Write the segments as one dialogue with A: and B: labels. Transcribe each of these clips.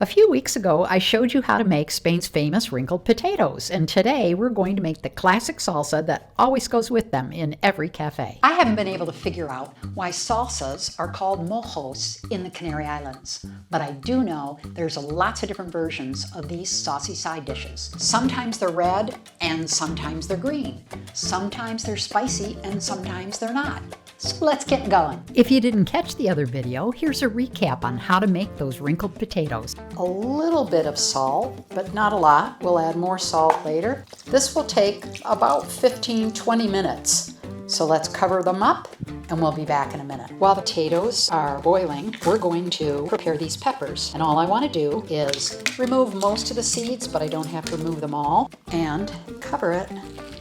A: A few weeks ago, I showed you how to make Spain's famous wrinkled potatoes, and today we're going to make the classic salsa that always goes with them in every cafe.
B: I haven't been able to figure out why salsas are called mojos in the Canary Islands, but I do know there's lots of different versions of these saucy side dishes. Sometimes they're red and sometimes they're green. Sometimes they're spicy and sometimes they're not. So let's get going.
A: If you didn't catch the other video, here's a recap on how to make those wrinkled potatoes.
B: A little bit of salt, but not a lot. We'll add more salt later. This will take about 15-20 minutes. So let's cover them up and we'll be back in a minute. While the potatoes are boiling, we're going to prepare these peppers. And all I want to do is remove most of the seeds, but I don't have to remove them all, and cover it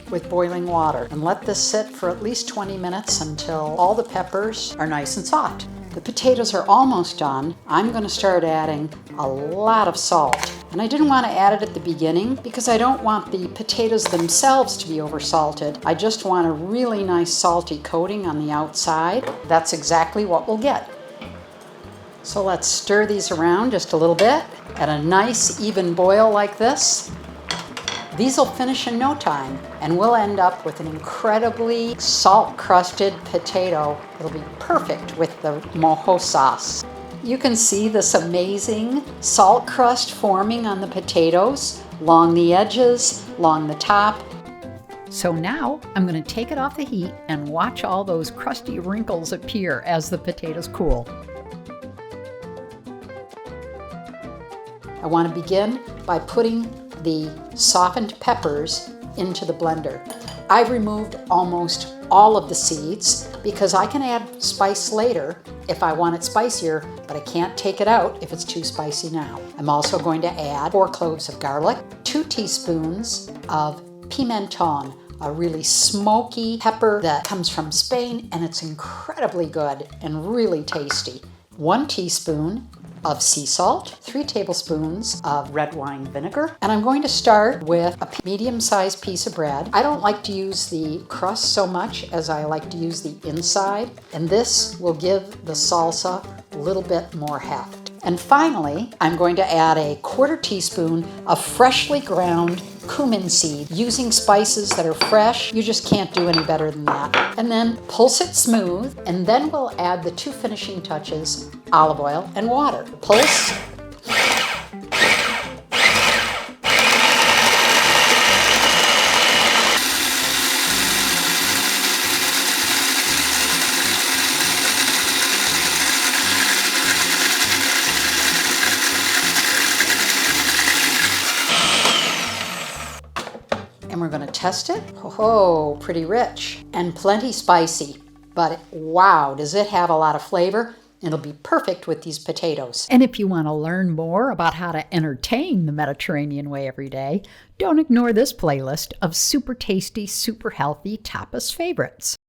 B: with boiling water and let this sit for at least 20 minutes until all the peppers are nice and soft. The potatoes are almost done. I'm going to start adding a lot of salt. And I didn't want to add it at the beginning because I don't want the potatoes themselves to be over salted. I just want a really nice salty coating on the outside. That's exactly what we'll get. So let's stir these around just a little bit at a nice even boil like this. These will finish in no time, and we'll end up with an incredibly salt-crusted potato. It'll be perfect with the mojo sauce. You can see this amazing salt crust forming on the potatoes, along the edges, along the top.
A: So now I'm going to take it off the heat and watch all those crusty wrinkles appear as the potatoes cool.
B: I want to begin by putting the softened peppers into the blender. I've removed almost all of the seeds because I can add spice later if I want it spicier, but I can't take it out if it's too spicy now. I'm also going to add 4 cloves of garlic, 2 teaspoons of pimenton, a really smoky pepper that comes from Spain, and it's incredibly good and really tasty. 1 teaspoon of sea salt, 3 tablespoons of red wine vinegar, and I'm going to start with a medium-sized piece of bread. I don't like to use the crust so much as I like to use the inside, and this will give the salsa a little bit more heft. And finally, I'm going to add a 1/4 teaspoon of freshly ground CUMIN seed. Using spices that are fresh, you just can't do any better than that. And then pulse it smooth, and then we'll add the 2 finishing touches, olive oil and water. Pulse. And we're going to test it. Oh, pretty rich and plenty spicy, but wow, does it have a lot of flavor. It'll be perfect with these potatoes.
A: And if you want to learn more about how to entertain the Mediterranean way every day, don't ignore this playlist of super tasty, super healthy tapas favorites.